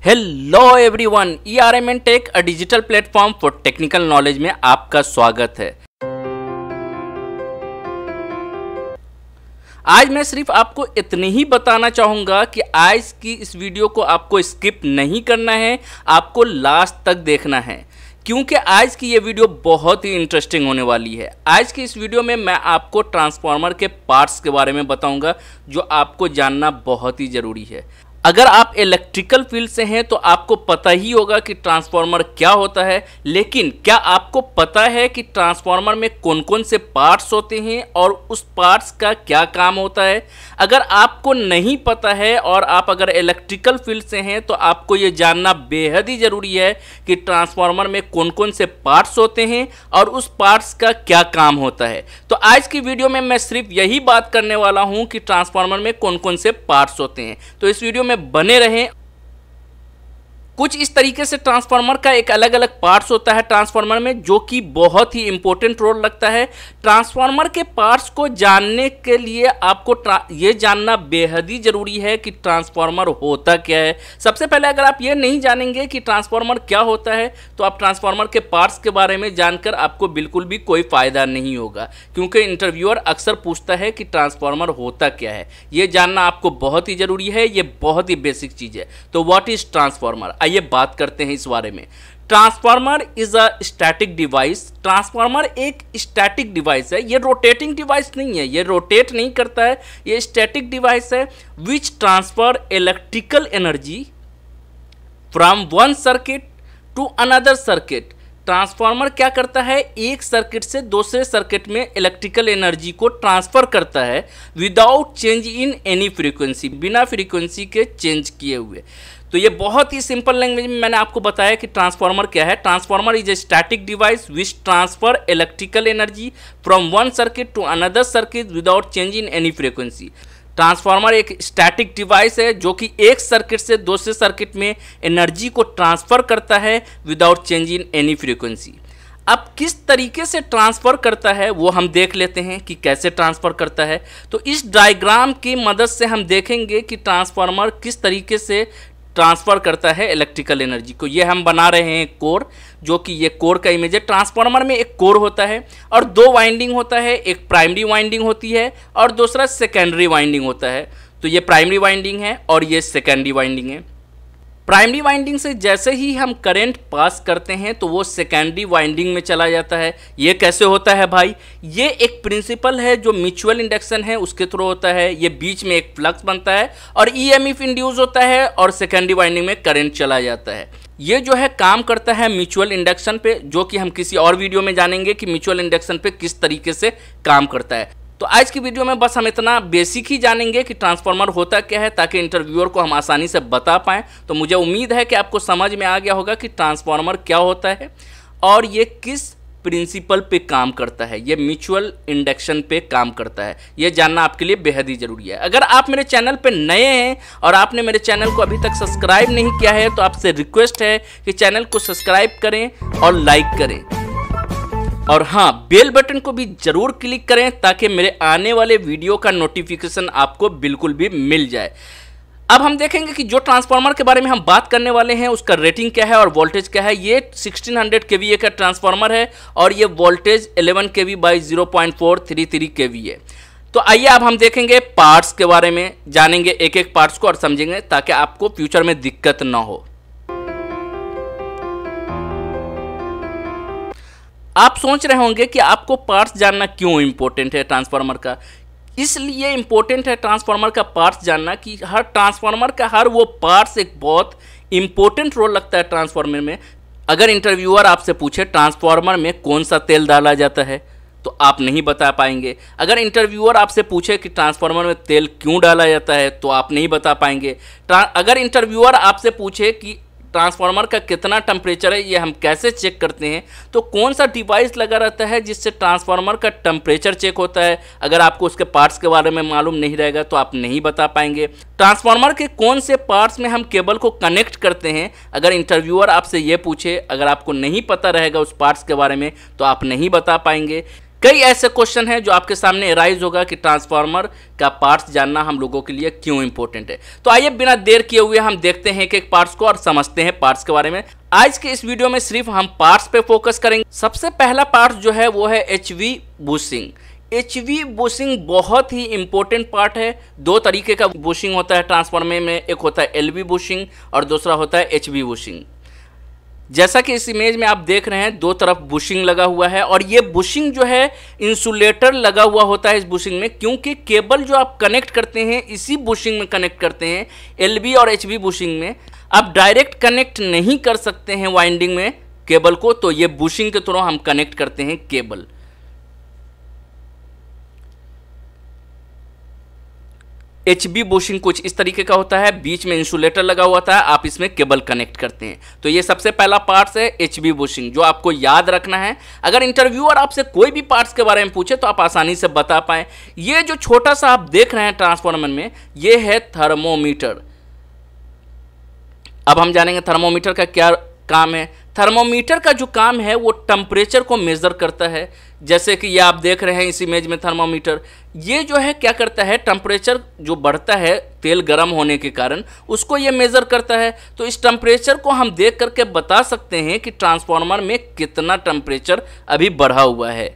Hello everyone, ERMN tech a digital platform for technical knowledge में आपका स्वागत है। आज मैं सिर्फ आपको इतने ही बताना चाहूँगा कि आज की इस वीडियो को आपको स्किप नहीं करना है, आपको लास्ट तक देखना है क्योंकि आज की ये वीडियो बहुत ही इंटरेस्टिंग होने वाली है। आज की इस वीडियो में मैं आपको ट्रांसफार्मर के पार्ट्स के बारे में बताऊंगा जो आपको जानना बहुत ही ज़रूरी है। अगर आप इलेक्ट्रिकल फील्ड से हैं तो आपको पता ही होगा कि ट्रांसफार्मर क्या होता है, लेकिन क्या आपको पता है कि ट्रांसफार्मर में कौन कौन से पार्ट्स होते हैं और उस पार्ट्स का क्या काम होता है? अगर आपको नहीं पता है और आप अगर इलेक्ट्रिकल फील्ड से हैं तो आपको ये जानना बेहद ही ज़रूरी है कि ट्रांसफार्मर में कौन कौन से पार्ट्स होते हैं और उस पार्ट्स का क्या काम होता है। तो आज की वीडियो में मैं सिर्फ यही बात करने वाला हूँ कि ट्रांसफार्मर में कौन कौन से पार्ट्स होते हैं। तो इस वीडियो में बने रहें। कुछ इस तरीके से ट्रांसफार्मर का एक अलग अलग पार्ट्स होता है ट्रांसफार्मर में, जो कि बहुत ही इंपॉर्टेंट रोल लगता है। ट्रांसफार्मर के पार्ट्स को जानने के लिए आपको ये जानना बेहद ही जरूरी है कि ट्रांसफार्मर होता क्या है। सबसे पहले अगर आप ये नहीं जानेंगे कि ट्रांसफार्मर क्या होता है तो आप ट्रांसफार्मर के पार्ट्स के बारे में जानकर आपको बिल्कुल भी कोई फायदा नहीं होगा, क्योंकि इंटरव्यूअर अक्सर पूछता है कि ट्रांसफार्मर होता क्या है। ये जानना आपको बहुत ही जरूरी है, ये बहुत ही बेसिक चीज़ है। तो व्हाट इज ट्रांसफार्मर, आइए बात करते हैं इस बारे में। Transformer is a static device. Transformer एक स्टैटिक डिवाइस है, ये रोटेटिंग डिवाइस नहीं है, ये रोटेट नहीं करता है, ये स्टैटिक डिवाइस है which transfer electrical energy from one circuit to another circuit. Transformer क्या करता है, एक सर्किट से दूसरे सर्किट में इलेक्ट्रिकल एनर्जी को ट्रांसफर करता है without change in any frequency, बिना फ्रीक्वेंसी के चेंज किए हुए। तो ये बहुत ही सिंपल लैंग्वेज में मैंने आपको बताया कि ट्रांसफार्मर क्या है। Transformer is a static device which transfer electrical energy from one circuit to another circuit without change in any frequency. Transformer एक स्टैटिक डिवाइस है जो कि एक सर्किट से दूसरे सर्किट में एनर्जी को ट्रांसफर करता है without change in any frequency. अब किस तरीके से ट्रांसफ़र करता है वो हम देख लेते हैं कि कैसे ट्रांसफ़र करता है। तो इस डायग्राम की मदद से हम देखेंगे कि ट्रांसफार्मर किस तरीके से ट्रांसफ़र करता है इलेक्ट्रिकल एनर्जी को। ये हम बना रहे हैं कोर, जो कि ये कोर का इमेज है। ट्रांसफार्मर में एक कोर होता है और दो वाइंडिंग होता है, एक प्राइमरी वाइंडिंग होती है और दूसरा सेकेंडरी वाइंडिंग होता है। तो ये प्राइमरी वाइंडिंग है और ये सेकेंडरी वाइंडिंग है। प्राइमरी वाइंडिंग से जैसे ही हम करंट पास करते हैं तो वो सेकेंडरी वाइंडिंग में चला जाता है। ये कैसे होता है भाई? ये एक प्रिंसिपल है जो म्यूचुअल इंडक्शन है उसके थ्रू होता है। ये बीच में एक फ्लक्स बनता है और EMF इंड्यूस होता है और सेकेंडरी वाइंडिंग में करंट चला जाता है। ये जो है काम करता है म्यूचुअल इंडक्शन पे, जो कि हम किसी और वीडियो में जानेंगे कि म्यूचुअल इंडक्शन पे किस तरीके से काम करता है। तो आज की वीडियो में बस हम इतना बेसिक ही जानेंगे कि ट्रांसफार्मर होता क्या है, ताकि इंटरव्यूअर को हम आसानी से बता पाएँ। तो मुझे उम्मीद है कि आपको समझ में आ गया होगा कि ट्रांसफार्मर क्या होता है और ये किस प्रिंसिपल पे काम करता है। ये म्यूचुअल इंडक्शन पे काम करता है, ये जानना आपके लिए बेहद ही ज़रूरी है। अगर आप मेरे चैनल पे नए हैं और आपने मेरे चैनल को अभी तक सब्सक्राइब नहीं किया है तो आपसे रिक्वेस्ट है कि चैनल को सब्सक्राइब करें और लाइक करें, और हाँ, बेल बटन को भी जरूर क्लिक करें ताकि मेरे आने वाले वीडियो का नोटिफिकेशन आपको बिल्कुल भी मिल जाए। अब हम देखेंगे कि जो ट्रांसफार्मर के बारे में हम बात करने वाले हैं उसका रेटिंग क्या है और वोल्टेज क्या है। ये 1600 kVA का ट्रांसफार्मर है और ये वोल्टेज 11 kV बाई 0.433 kV है। तो आइए अब हम देखेंगे पार्ट्स के बारे में, जानेंगे एक एक पार्ट्स को और समझेंगे ताकि आपको फ्यूचर में दिक्कत ना हो। आप सोच रहे होंगे कि आपको पार्ट्स जानना क्यों इंपॉर्टेंट है ट्रांसफार्मर का। इसलिए इंपॉर्टेंट है ट्रांसफार्मर का पार्ट्स जानना कि हर ट्रांसफार्मर का हर वो पार्ट्स एक बहुत इंपॉर्टेंट रोल लगता है ट्रांसफार्मर में। अगर इंटरव्यूअर आपसे पूछे ट्रांसफार्मर में कौन सा तेल डाला जाता है तो आप नहीं बता पाएंगे। अगर इंटरव्यूअर आपसे पूछे कि ट्रांसफार्मर में तेल क्यों डाला जाता है तो आप नहीं बता पाएंगे। अगर इंटरव्यूअर आपसे पूछे कि ट्रांसफार्मर का कितना टेम्परेचर है, ये हम कैसे चेक करते हैं, तो कौन सा डिवाइस लगा रहता है जिससे ट्रांसफार्मर का टेम्परेचर चेक होता है, अगर आपको उसके पार्ट्स के बारे में मालूम नहीं रहेगा तो आप नहीं बता पाएंगे। ट्रांसफार्मर के कौन से पार्ट्स में हम केबल को कनेक्ट करते हैं, अगर इंटरव्यूअर आपसे ये पूछे, अगर आपको नहीं पता रहेगा उस पार्ट्स के बारे में तो आप नहीं बता पाएंगे। कई ऐसे क्वेश्चन हैं जो आपके सामने अराइज होगा कि ट्रांसफार्मर का पार्ट्स जानना हम लोगों के लिए क्यों इंपॉर्टेंट है। तो आइए बिना देर किए हुए हम देखते हैं एक पार्ट्स को और समझते हैं पार्ट्स के बारे में। आज के इस वीडियो में सिर्फ हम पार्ट्स पे फोकस करेंगे। सबसे पहला पार्ट जो है वो है एचवी बुशिंग। एचवी बुशिंग बहुत ही इंपॉर्टेंट पार्ट है। दो तरीके का बुशिंग होता है ट्रांसफार्मर में, एक होता है एलवी बुशिंग और दूसरा होता है एचवी बुशिंग। जैसा कि इस इमेज में आप देख रहे हैं, दो तरफ बुशिंग लगा हुआ है और ये बुशिंग जो है इंसुलेटर लगा हुआ होता है इस बुशिंग में, क्योंकि केबल जो आप कनेक्ट करते हैं इसी बुशिंग में कनेक्ट करते हैं। एलवी और एचवी बुशिंग में आप डायरेक्ट कनेक्ट नहीं कर सकते हैं वाइंडिंग में केबल को, तो ये बुशिंग के थ्रू हम कनेक्ट करते हैं केबल। एचबी बुशिंग कुछ इस तरीके का होता है, बीच में इंसुलेटर लगा हुआ होता है, आप इसमें केबल कनेक्ट करते हैं। तो ये सबसे पहला पार्ट्स है एचबी बुशिंग, जो आपको याद रखना है। अगर इंटरव्यूअर आपसे कोई भी पार्ट्स के बारे में पूछे तो आप आसानी से बता पाए। ये जो छोटा सा आप देख रहे हैं ट्रांसफार्मर में, ये है थर्मोमीटर। अब हम जानेंगे थर्मोमीटर का क्या काम है। थर्मोमीटर का जो काम है वो टेम्परेचर को मेजर करता है। जैसे कि ये आप देख रहे हैं इस इमेज में थर्मोमीटर, ये जो है क्या करता है, टेम्परेचर जो बढ़ता है तेल गर्म होने के कारण उसको ये मेजर करता है। तो इस टेम्परेचर को हम देख करके बता सकते हैं कि ट्रांसफार्मर में कितना टेम्परेचर अभी बढ़ा हुआ है।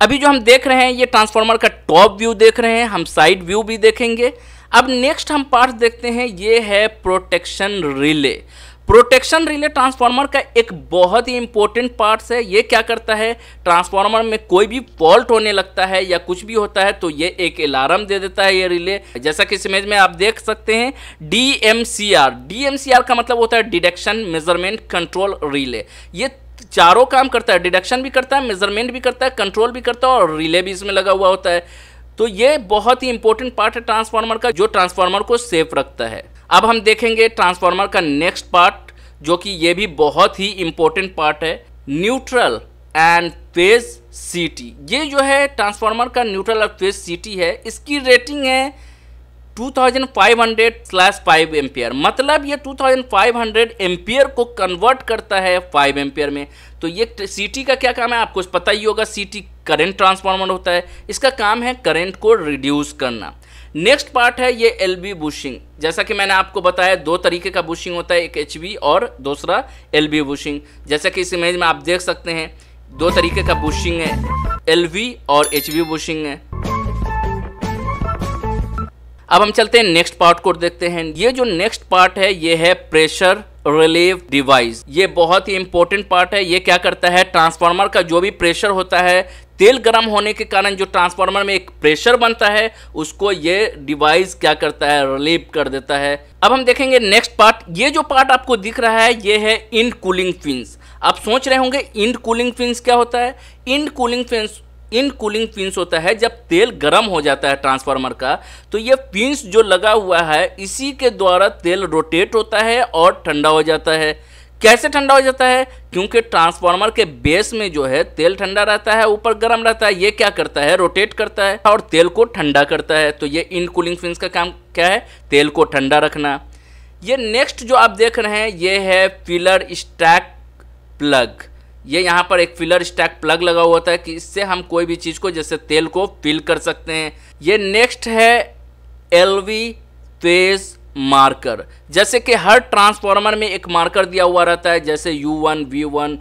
अभी जो हम देख रहे हैं ये ट्रांसफार्मर का टॉप व्यू देख रहे हैं, हम साइड व्यू भी देखेंगे। अब नेक्स्ट हम पार्ट देखते हैं, ये है protection relay. Protection relay transformer का एक बहुत ही इंपॉर्टेंट पार्ट है। ये क्या करता है, ट्रांसफार्मर में कोई भी फॉल्ट होने लगता है या कुछ भी होता है तो ये एक अलार्म दे देता है ये रिले। जैसा कि इस इमेज में आप देख सकते हैं DMCR। DMCR का मतलब होता है डिटेक्शन मेजरमेंट कंट्रोल रिले। ये चारों काम करता है, डिटेक्शन भी करता है, मेजरमेंट भी करता है, कंट्रोल भी करता है और रिले भी इसमें लगा हुआ होता है। तो ये बहुत ही इंपॉर्टेंट पार्ट है ट्रांसफार्मर का, जो ट्रांसफार्मर को सेफ रखता है। अब हम देखेंगे ट्रांसफार्मर का नेक्स्ट पार्ट, जो कि ये भी बहुत ही इंपॉर्टेंट पार्ट है, न्यूट्रल एंड फेज सीटी। ये जो है ट्रांसफार्मर का न्यूट्रल और फेज सीटी है, इसकी रेटिंग है 2500/5 एम्पियर। मतलब ये 2500 एम्पियर को कन्वर्ट करता है 5 एम्पियर में। तो ये सीटी का क्या काम है आपको पता ही होगा। सीटी करंट ट्रांसफार्मर होता है, इसका काम है करंट को रिड्यूस करना। नेक्स्ट पार्ट है ये एलवी बुशिंग। जैसा कि मैंने आपको बताया दो तरीके का बुशिंग होता है, एक एचवी और दूसरा एलवी बुशिंग। जैसा कि इस इमेज में आप देख सकते हैं दो तरीके का बुशिंग है, एलवी और एचवी बुशिंग है। अब हम चलते हैं नेक्स्ट पार्ट को देखते हैं। ये जो नेक्स्ट पार्ट है ये है प्रेशर रिलीफ डिवाइस। ये बहुत ही इंपॉर्टेंट पार्ट है। ये क्या करता है, ट्रांसफार्मर का जो भी प्रेशर होता है, तेल गर्म होने के कारण जो ट्रांसफार्मर में एक प्रेशर बनता है उसको ये डिवाइस क्या करता है, रिलीव कर देता है। अब हम देखेंगे नेक्स्ट पार्ट। ये जो पार्ट आपको दिख रहा है ये है इंड कूलिंग फिन्स। आप सोच रहे होंगे इंड कूलिंग फिन्स क्या होता है। इंड कूलिंग फिन्स होता है जब तेल गर्म हो जाता है ट्रांसफार्मर का, तो ये फिन्स जो लगा हुआ है इसी के द्वारा तेल रोटेट होता है और ठंडा हो जाता है। कैसे ठंडा हो जाता है, क्योंकि ट्रांसफार्मर के बेस में जो है तेल ठंडा रहता है, ऊपर गर्म रहता है। ये क्या करता है, रोटेट करता है और तेल को ठंडा करता है। तो ये इंड कूलिंग फिन्स का काम क्या है, तेल को ठंडा रखना। ये नेक्स्ट जो आप देख रहे हैं ये है फिलर स्टैक प्लग। ये यहाँ पर एक फिलर स्टैक प्लग लगा हुआ होता है कि इससे हम कोई भी चीज़ को जैसे तेल को फिल कर सकते हैं। ये नेक्स्ट है एलवी फेज मार्कर। जैसे कि हर ट्रांसफार्मर में एक मार्कर दिया हुआ रहता है, जैसे U1 V1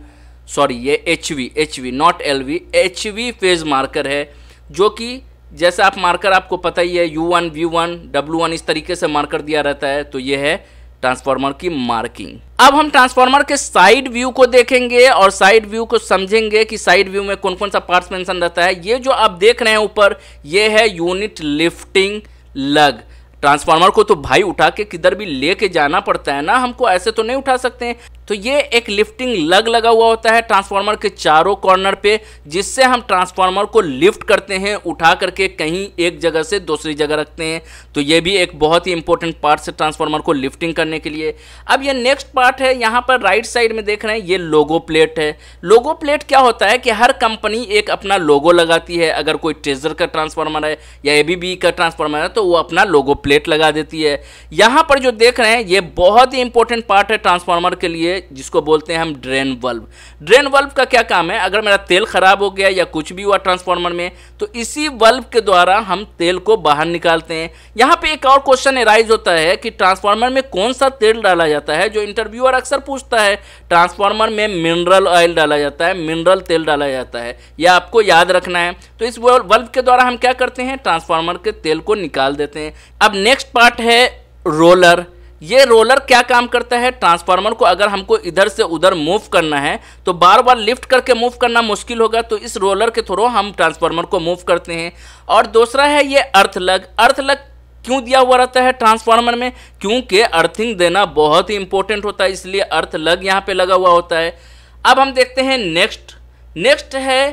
सॉरी ये HV not LV, HV phase marker है, जो कि जैसे आप मार्कर आपको पता ही है U1 V1 W1 इस तरीके से मार्कर दिया रहता है। तो ये है ट्रांसफार्मर की मार्किंग। अब हम ट्रांसफार्मर के साइड व्यू को देखेंगे और साइड व्यू को समझेंगे कि साइड व्यू में कौन कौन सा पार्ट्स मेंशन रहता है। ये जो आप देख रहे हैं ऊपर, ये है यूनिट लिफ्टिंग लग। ट्रांसफार्मर को तो भाई उठा के किधर भी लेके जाना पड़ता है ना, हमको ऐसे तो नहीं उठा सकते हैं। तो ये एक लिफ्टिंग लग लगा हुआ होता है ट्रांसफार्मर के चारों कॉर्नर पे, जिससे हम ट्रांसफार्मर को लिफ्ट करते हैं, उठा करके कहीं एक जगह से दूसरी जगह रखते हैं। तो ये भी एक बहुत ही इंपॉर्टेंट पार्ट है ट्रांसफार्मर को लिफ्टिंग करने के लिए। अब ये नेक्स्ट पार्ट है, यहाँ पर राइट साइड में देख रहे हैं ये लोगो प्लेट है। लोगो प्लेट क्या होता है कि हर कंपनी एक अपना लोगो लगाती है। अगर कोई ट्रेजर का ट्रांसफार्मर है या ABB का ट्रांसफार्मर है तो वो अपना लोगो प्लेट लगा देती है। यहाँ पर जो देख रहे हैं ये बहुत ही इंपॉर्टेंट पार्ट है ट्रांसफार्मर के लिए, है जिसको बोलते हैं हम ड्रेन वल्व। ड्रेन वल्व का क्या काम है, अगर मेरा तेल खराब हो गया या कुछ भी हुआ ट्रांसफार्मर में तो इसी वल्व के द्वारा हम तेल को बाहर निकालते हैं। यहाँ पे एक और क्वेश्चन एराइज होता है कि ट्रांसफार्मर में कौन सा तेल डाला जाता है, जो इंटरव्यूअर अक्सर पूछता है। ट्रांसफार्मर में मिनरल ऑयल डाला जाता है, मिनरल तेल डाला जाता है, यह आपको याद रखना है। तो इस वल्व के द्वारा हम क्या करते हैं, ट्रांसफार्मर के तेल को निकाल देते हैं। अब नेक्स्ट पार्ट है रोलर। ये रोलर क्या काम करता है, ट्रांसफार्मर को अगर हमको इधर से उधर मूव करना है तो बार बार लिफ्ट करके मूव करना मुश्किल होगा, तो इस रोलर के थ्रू हम ट्रांसफार्मर को मूव करते हैं। और दूसरा है ये अर्थ लग। अर्थ लग क्यों दिया हुआ रहता है ट्रांसफार्मर में, क्योंकि अर्थिंग देना बहुत ही इंपॉर्टेंट होता है, इसलिए अर्थ लग यहाँ पे लगा हुआ होता है। अब हम देखते हैं नेक्स्ट है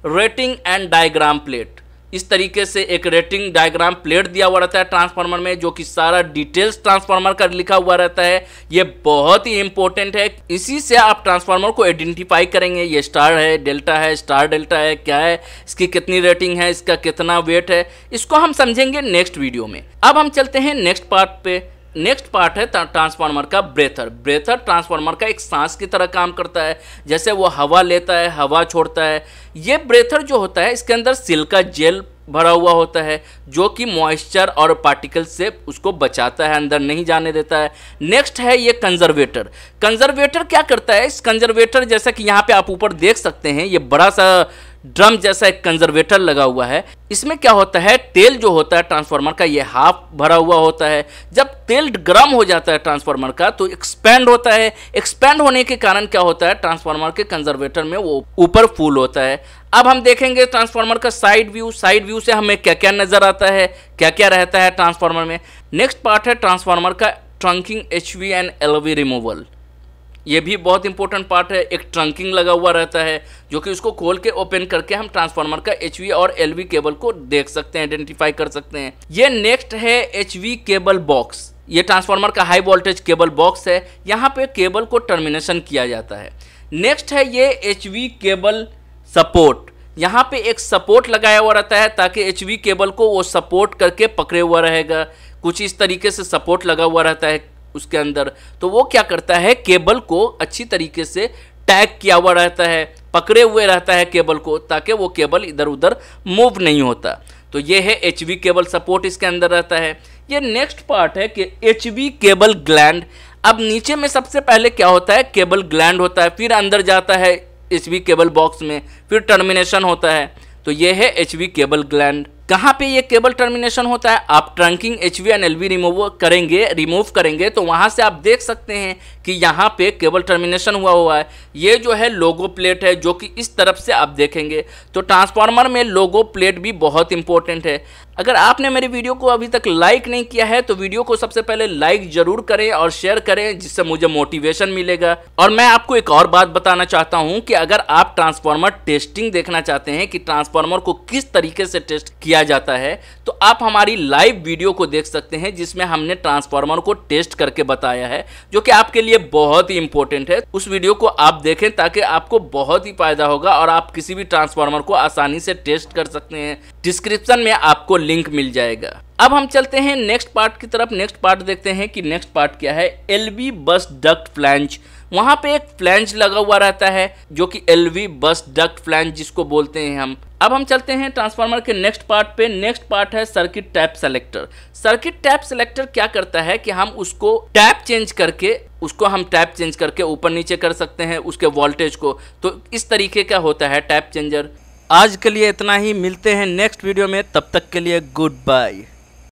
रेटिंग एंड डायग्राम प्लेट। इस तरीके से एक रेटिंग डायग्राम प्लेट दिया हुआ रहता है ट्रांसफार्मर में, जो कि सारा डिटेल्स ट्रांसफार्मर का लिखा हुआ रहता है। ये बहुत ही इंपॉर्टेंट है, इसी से आप ट्रांसफार्मर को आइडेंटिफाई करेंगे। ये स्टार है, डेल्टा है, स्टार डेल्टा है, क्या है, इसकी कितनी रेटिंग है, इसका कितना वेट है, इसको हम समझेंगे नेक्स्ट वीडियो में। अब हम चलते हैं नेक्स्ट पार्ट पे। नेक्स्ट पार्ट है ट्रांसफार्मर का ब्रेथर। ब्रेथर ट्रांसफार्मर का एक सांस की तरह काम करता है, जैसे वो हवा लेता है, हवा छोड़ता है। ये ब्रेथर जो होता है इसके अंदर सिलिका जेल भरा हुआ होता है, जो कि मॉइस्चर और पार्टिकल से उसको बचाता है, अंदर नहीं जाने देता है। नेक्स्ट है ये कंजर्वेटर। कंजर्वेटर क्या करता है, इस कंजर्वेटर जैसा कि यहाँ पे आप ऊपर देख सकते हैं, ये बड़ा सा ड्रम जैसा एक कंजर्वेटर लगा हुआ है। इसमें क्या होता है, तेल जो होता है ट्रांसफार्मर का ये हाफ भरा हुआ होता है। जब तेल गर्म हो जाता है ट्रांसफार्मर का तो एक्सपेंड होता है। एक्सपेंड होने के कारण क्या होता है, ट्रांसफार्मर के कंजर्वेटर में वो ऊपर फुल होता है। अब हम देखेंगे ट्रांसफार्मर का साइड व्यू। साइड व्यू से हमें क्या क्या नजर आता है, क्या क्या रहता है ट्रांसफार्मर में। नेक्स्ट पार्ट है ट्रांसफार्मर का trunking, HV and LV removal. ये भी बहुत इंपॉर्टेंट पार्ट है। एक ट्रंकिंग लगा हुआ रहता है, जो कि उसको खोल के ओपन करके हम ट्रांसफार्मर का HV और LV केबल को देख सकते हैं, आइडेंटिफाई कर सकते हैं। ये नेक्स्ट है HV केबल बॉक्स। ये ट्रांसफार्मर का हाई वोल्टेज केबल बॉक्स है, यहाँ पे केबल को टर्मिनेशन किया जाता है। नेक्स्ट है ये HV केबल सपोर्ट। यहाँ पे एक सपोर्ट लगाया हुआ रहता है ताकि HV केबल को वो सपोर्ट करके पकड़े हुआ रहेगा। कुछ इस तरीके से सपोर्ट लगा हुआ रहता है उसके अंदर, तो वो क्या करता है, केबल को अच्छी तरीके से टैग किया हुआ रहता है, पकड़े हुए रहता है केबल को, ताकि वो केबल इधर उधर मूव नहीं होता। तो ये है HV केबल सपोर्ट, इसके अंदर रहता है। ये नेक्स्ट पार्ट है कि HV केबल ग्लैंड। अब नीचे में सबसे पहले क्या होता है, केबल ग्लैंड होता है, फिर अंदर जाता है HV केबल बॉक्स में, फिर टर्मिनेशन होता है। तो ये है HV केबल ग्लैंड। कहाँ पे ये केबल टर्मिनेशन होता है, आप trunking HV and LV remove करेंगे तो वहाँ से आप देख सकते हैं कि यहाँ पे केबल टर्मिनेशन हुआ है। ये जो है लोगो प्लेट है, जो कि इस तरफ से आप देखेंगे। तो ट्रांसफार्मर में लोगो प्लेट भी बहुत इंपॉर्टेंट है। अगर आपने मेरे वीडियो को अभी तक लाइक नहीं किया है तो वीडियो को सबसे पहले लाइक जरूर करें और शेयर करें, जिससे मुझे मोटिवेशन मिलेगा। और मैं आपको एक और बात बताना चाहता हूं कि अगर आप ट्रांसफार्मर टेस्टिंग देखना चाहते हैं कि ट्रांसफार्मर को किस तरीके से टेस्ट किया जाता है, तो आप हमारी लाइव वीडियो को देख सकते हैं, जिसमें हमने ट्रांसफार्मर को टेस्ट करके बताया है, जो कि आपके लिए बहुत ही इंपॉर्टेंट है। उस वीडियो को आप देखें ताकि आपको बहुत ही फायदा होगा और आप किसी भी ट्रांसफार्मर को आसानी से टेस्ट कर सकते हैं। डिस्क्रिप्शन में आपको लिंक मिल जाएगा। अब हम चलते हैं नेक्स्ट पार्ट की तरफ। नेक्स्ट पार्ट देखते हैं कि नेक्स्ट पार्ट क्या है। LV बस डक्ट फ्लैंज। वहां पे एक फ्लैंज लगा हुआ रहता है, जो कि LV बस डक्ट फ्लैंज जिसको बोलते हैं हम। अब हम चलते हैं ट्रांसफार्मर के नेक्स्ट पार्ट पे। नेक्स्ट पार्ट है circuit tap selector. Circuit tap selector क्या करता है कि हम उसको टैप चेंज करके ऊपर नीचे कर सकते हैं उसके वोल्टेज को। तो इस तरीके का होता है टैप चेंजर। आज के लिए इतना ही, मिलते हैं नेक्स्ट वीडियो में, तब तक के लिए गुड बाय।